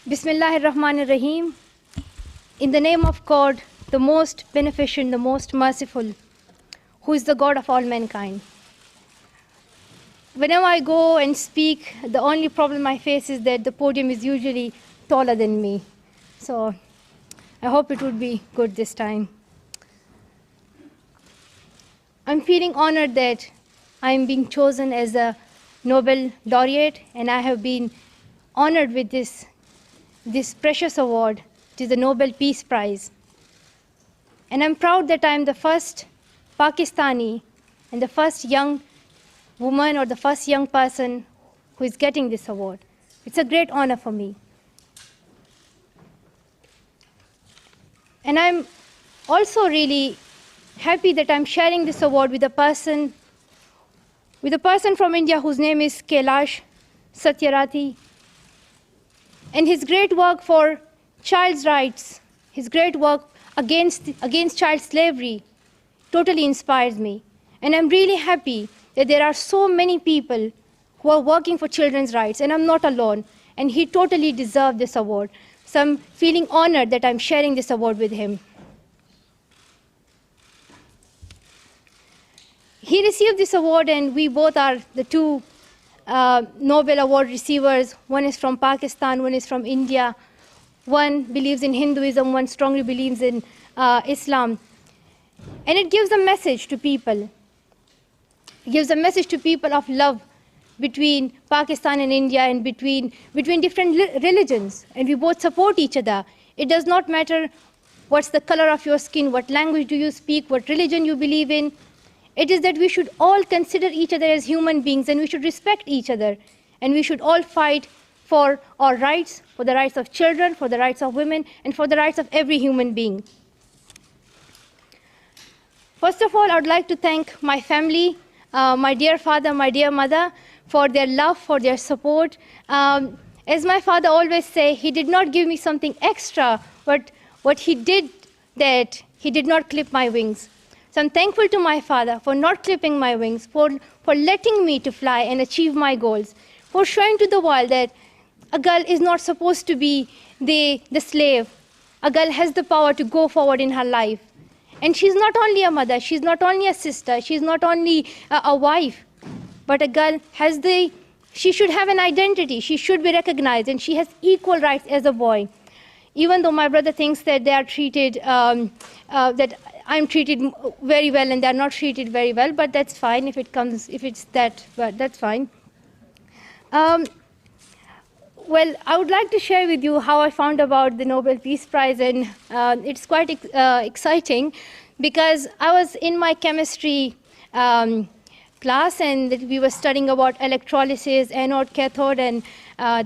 Bismillahir Rahmanir Rahim. In the name of God, the most beneficent, the most merciful, who is the God of all mankind. Whenever I go and speak, the only problem I face is that the podium is usually taller than me. So I hope it would be good this time. I'm feeling honored that I'm being chosen as a Nobel laureate, and I have been honored with this precious award. It is the Nobel Peace Prize. And I'm proud that I'm the first Pakistani and the first young woman or the first young person who is getting this award. It's a great honor for me. And I'm also really happy that I'm sharing this award with a person from India whose name is Kailash Satyarthi. And his great work for child's rights, his great work against child slavery totally inspires me. And I'm really happy that there are so many people who are working for children's rights, and I'm not alone. And he totally deserved this award. So I'm feeling honored that I'm sharing this award with him. He received this award, and we both are the two Nobel Award receivers. One is from Pakistan, one is from India. One believes in Hinduism, one strongly believes in Islam. And it gives a message to people. It gives a message to people of love between Pakistan and India and between different religions. And we both support each other. It does not matter what's the color of your skin, what language do you speak, what religion you believe in. It is that we should all consider each other as human beings, and we should respect each other. And we should all fight for our rights, for the rights of children, for the rights of women, and for the rights of every human being. First of all, I would like to thank my family, my dear father, my dear mother, for their love, for their support. As my father always says, he did not give me something extra, but what he did, that he did not clip my wings. So I'm thankful to my father for not clipping my wings, for letting me to fly and achieve my goals, for showing to the world that a girl is not supposed to be the slave. A girl has the power to go forward in her life. And she's not only a mother, she's not only a sister, she's not only a wife, but a girl she should have an identity, she should be recognized, and she has equal rights as a boy. Even though my brother thinks that they are treated, that I'm treated very well and they're not treated very well, but that's fine if it's that, but that's fine. Well, I would like to share with you how I found about the Nobel Peace Prize, and it's quite exciting because I was in my chemistry class and we were studying about electrolysis, anode, cathode, and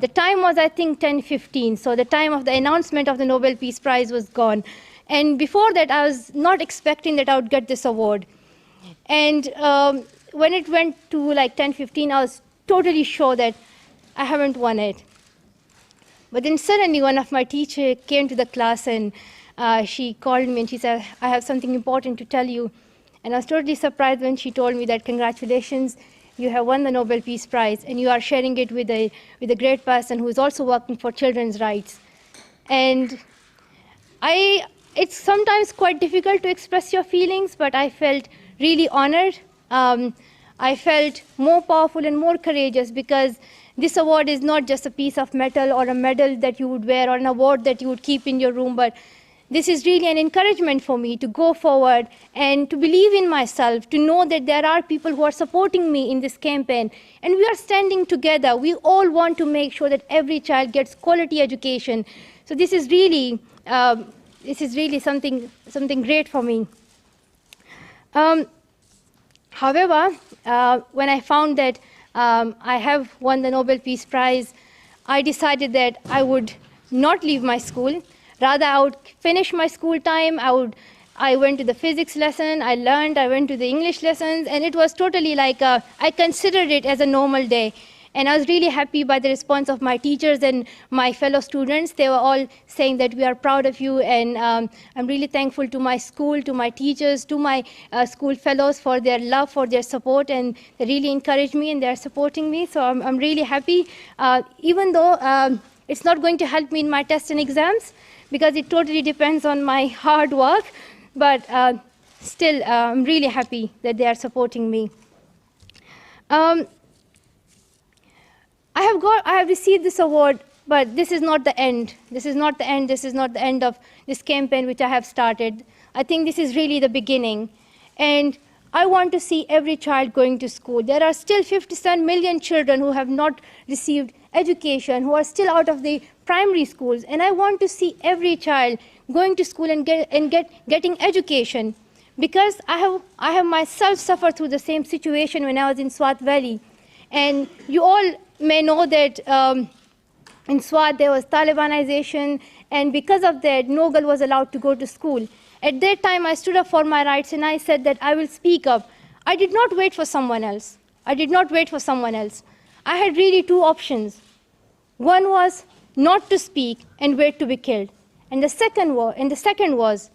the time was, I think, 10:15, so the time of the announcement of the Nobel Peace Prize was gone. And before that, I was not expecting that I would get this award. And when it went to like 10:15, I was totally sure that I haven't won it. But then suddenly one of my teachers came to the class and she called me and she said, I have something important to tell you. And I was totally surprised when she told me that, congratulations, you have won the Nobel Peace Prize and you are sharing it with a great person who is also working for children's rights. And it's sometimes quite difficult to express your feelings, but I felt really honored. I felt more powerful and more courageous because this award is not just a piece of metal or a medal that you would wear or an award that you would keep in your room, but this is really an encouragement for me to go forward and to believe in myself, to know that there are people who are supporting me in this campaign. And we are standing together. We all want to make sure that every child gets quality education. So this is really something great for me. However, when I found that I have won the Nobel Peace Prize, I decided that I would not leave my school. Rather, I would finish my school time. I went to the physics lesson, I learned, I went to the English lessons, and it was totally like I considered it as a normal day. And I was really happy by the response of my teachers and my fellow students. They were all saying that we are proud of you, and I'm really thankful to my school, to my teachers, to my school fellows for their love, for their support, and they really encourage me and they're supporting me. So I'm really happy, even though It's not going to help me in my tests and exams because it totally depends on my hard work, but still, I'm really happy that they are supporting me. I have received this award, but this is not the end. This is not the end. This is not the end of this campaign which I have started. I think this is really the beginning. And I want to see every child going to school. There are still 57 million children who have not received education, who are still out of the primary schools. And I want to see every child going to school and getting education. Because I have myself suffered through the same situation when I was in Swat Valley. And you all may know that in Swat there was Talibanization, and because of that, no girl was allowed to go to school. At that time, I stood up for my rights and I said that I will speak up. I did not wait for someone else. I did not wait for someone else. I had really two options. One was not to speak and wait to be killed. And the second was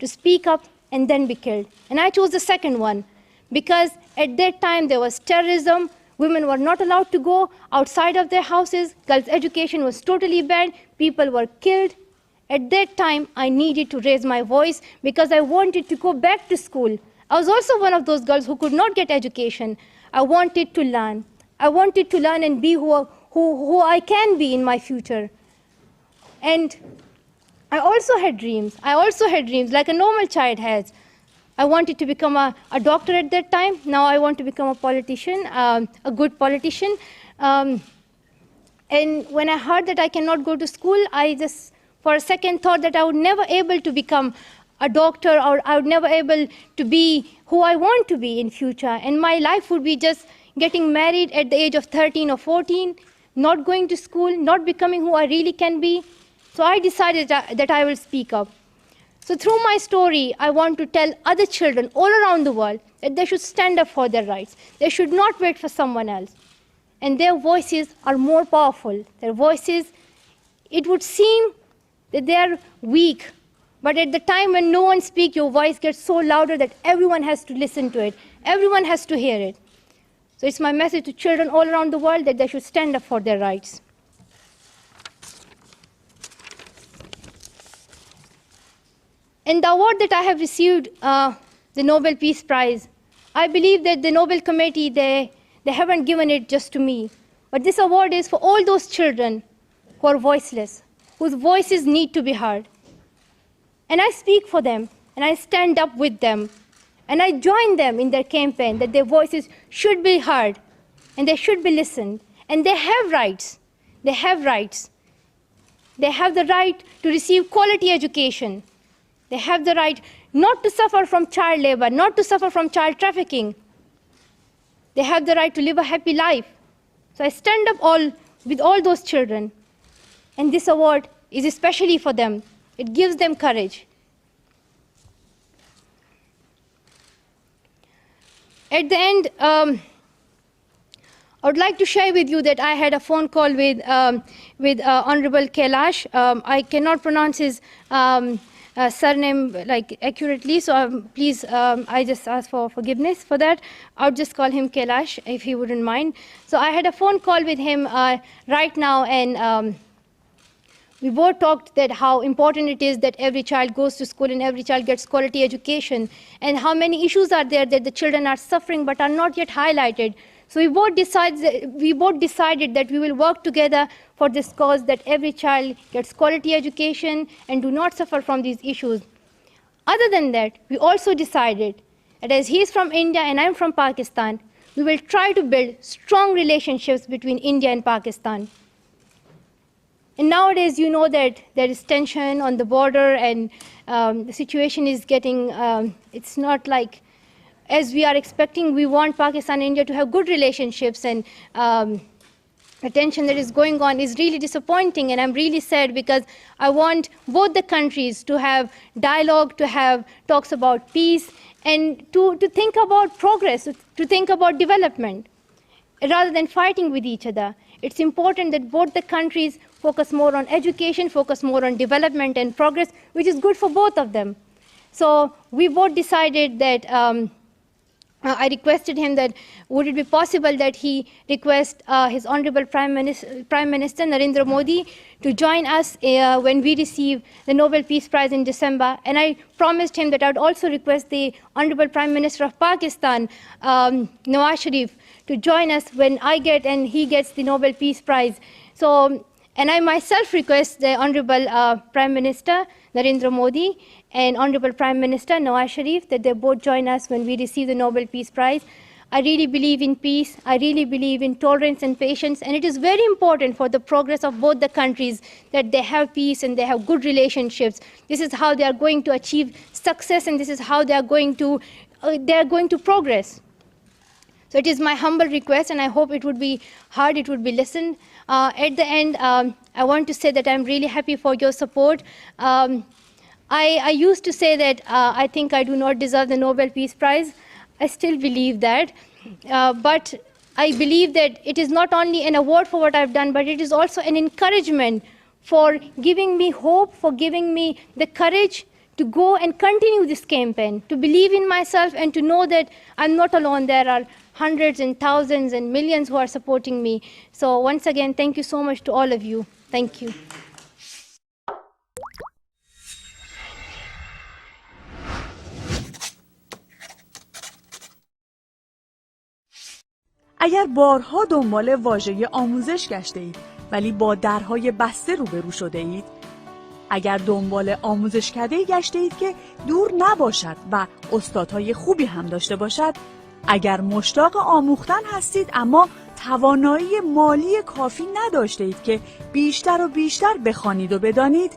to speak up and then be killed. And I chose the second one because at that time there was terrorism. Women were not allowed to go outside of their houses. Girls' education was totally banned. People were killed. At that time, I needed to raise my voice because I wanted to go back to school. I was also one of those girls who could not get education. I wanted to learn. I wanted to learn and be who I can be in my future. And I also had dreams. I also had dreams like a normal child has. I wanted to become a doctor at that time. Now I want to become a politician, a good politician. And when I heard that I cannot go to school, I just for a second thought that I would never able to become a doctor, or I would never able to be who I want to be in future. And my life would be just getting married at the age of 13 or 14, not going to school, not becoming who I really can be. So I decided that I will speak up. So through my story, I want to tell other children all around the world that they should stand up for their rights. They should not wait for someone else. And their voices are more powerful. Their voices, it would seem that they are weak, but at the time when no one speaks, your voice gets so louder that everyone has to listen to it. Everyone has to hear it. So it's my message to children all around the world that they should stand up for their rights. And the award that I have received, the Nobel Peace Prize, I believe that the Nobel Committee, they haven't given it just to me. But this award is for all those children who are voiceless, whose voices need to be heard. And I speak for them, and I stand up with them, and I join them in their campaign that their voices should be heard, and they should be listened, and they have rights. They have rights. They have the right to receive quality education. They have the right not to suffer from child labor, not to suffer from child trafficking. They have the right to live a happy life. So I stand up with all those children. And this award is especially for them. It gives them courage. At the end, I would like to share with you that I had a phone call with Honorable Kailash. I cannot pronounce his surname accurately, so please, I just ask for forgiveness for that. I'll just call him Kailash, if he wouldn't mind. So I had a phone call with him right now, and we both talked that how important it is that every child goes to school and every child gets quality education, and how many issues are there that the children are suffering but are not yet highlighted. So we both decided that we will work together for this cause, that every child gets quality education and do not suffer from these issues. Other than that, we also decided that as he is from India and I'm from Pakistan, we will try to build strong relationships between India and Pakistan. And nowadays, you know that there is tension on the border, and the situation is getting, it's not like as we are expecting. We want Pakistan and India to have good relationships, and the tension that is going on is really disappointing, and I'm really sad because I want both the countries to have dialogue, to have talks about peace, and to think about progress, to think about development, rather than fighting with each other. It's important that both the countries focus more on education, focus more on development and progress, which is good for both of them. So we both decided that I requested him that would it be possible that he request his Honorable Prime Minister Narendra Modi to join us when we receive the Nobel Peace Prize in December. And I promised him that I would also request the Honorable Prime Minister of Pakistan, Nawaz Sharif, to join us when I get and he gets the Nobel Peace Prize. So, and I myself request the Honorable Prime Minister Narendra Modi and Honorable Prime Minister Nawaz Sharif that they both join us when we receive the Nobel Peace Prize. I really believe in peace. I really believe in tolerance and patience. And it is very important for the progress of both the countries that they have peace and they have good relationships. This is how they are going to achieve success, and this is how they are going to progress. So it is my humble request, and I hope it would be heard, it would be listened. At the end, I want to say that I'm really happy for your support. I used to say that I think I do not deserve the Nobel Peace Prize. I still believe that. But I believe that it is not only an award for what I've done, but it is also an encouragement for giving me hope, for giving me the courage to go and continue this campaign, to believe in myself and to know that I'm not alone. There are hundreds and thousands and millions who are supporting me. So once again, thank you so much to all of you. Thank you. اگر بارها دنبال واژه آموزش گشته اید ولی با درهای بسته روبرو شده اید، اگر دنبال آموزشکده‌ای گشته اید که دور نباشد و استادهای خوبی هم داشته باشد، اگر مشتاق آموختن هستید اما توانایی مالی کافی نداشته اید که بیشتر و بیشتر بخوانید و بدانید،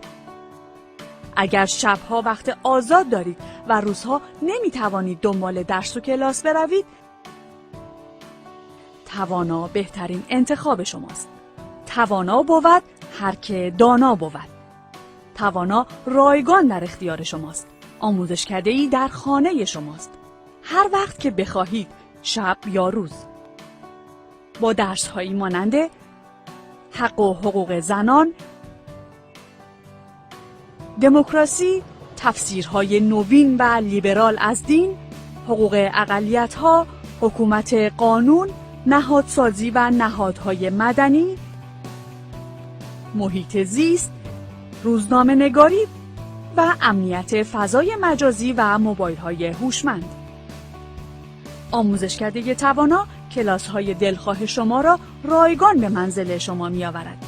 اگر شبها وقت آزاد دارید و روزها نمیتوانید دنبال درس و کلاس بروید، توانا بهترین انتخاب شماست. توانا بود هر که دانا بود. توانا رایگان در اختیار شماست. آموزشکده‌ای در خانه شماست. هر وقت که بخواهید، شب یا روز. با درس‌هایی مانند حق و حقوق زنان، دموکراسی، تفسیرهای نوین و لیبرال از دین، حقوق اقلیت‌ها، حکومت قانون، نهادسازی و نهادهای مدنی، محیط زیست، روزنامه نگاری و امنیت فضای مجازی و موبایل‌های هوشمند. آموزشکده توانا کلاس‌های دلخواه شما را رایگان به منزل شما می‌آورد.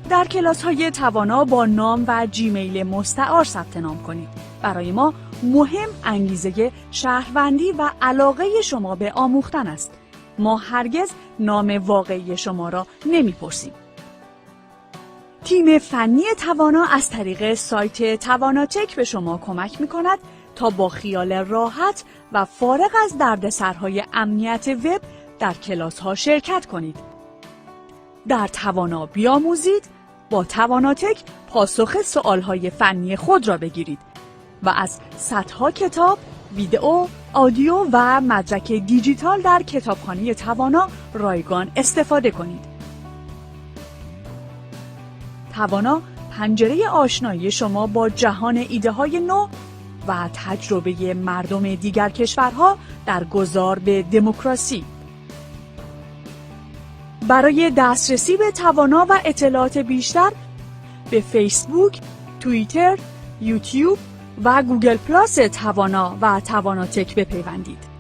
در کلاس‌های توانا با نام و جیمیل مستعار ثبت نام کنید. برای ما مهم انگیزه شهروندی و علاقه شما به آموختن است. ما هرگز نام واقعی شما را نمی‌پرسیم. تیم فنی توانا از طریق سایت تواناتک به شما کمک می‌کند تا با خیال راحت و فارغ از دردسرهای امنیت وب در کلاس‌ها شرکت کنید. در توانا بیاموزید، با تواناتک پاسخ سوال‌های فنی خود را بگیرید و از صدها کتاب، ویدئو، آدیو و مدرک دیجیتال در کتابخانه توانا رایگان استفاده کنید. توانا پنجره آشنایی شما با جهان ایده‌های نو و تجربه مردم دیگر کشورها در گذار به دموکراسی. برای دسترسی به توانا و اطلاعات بیشتر به فیسبوک، توییتر، یوتیوب و گوگل پلاس توانا و تواناتک بپیوندید.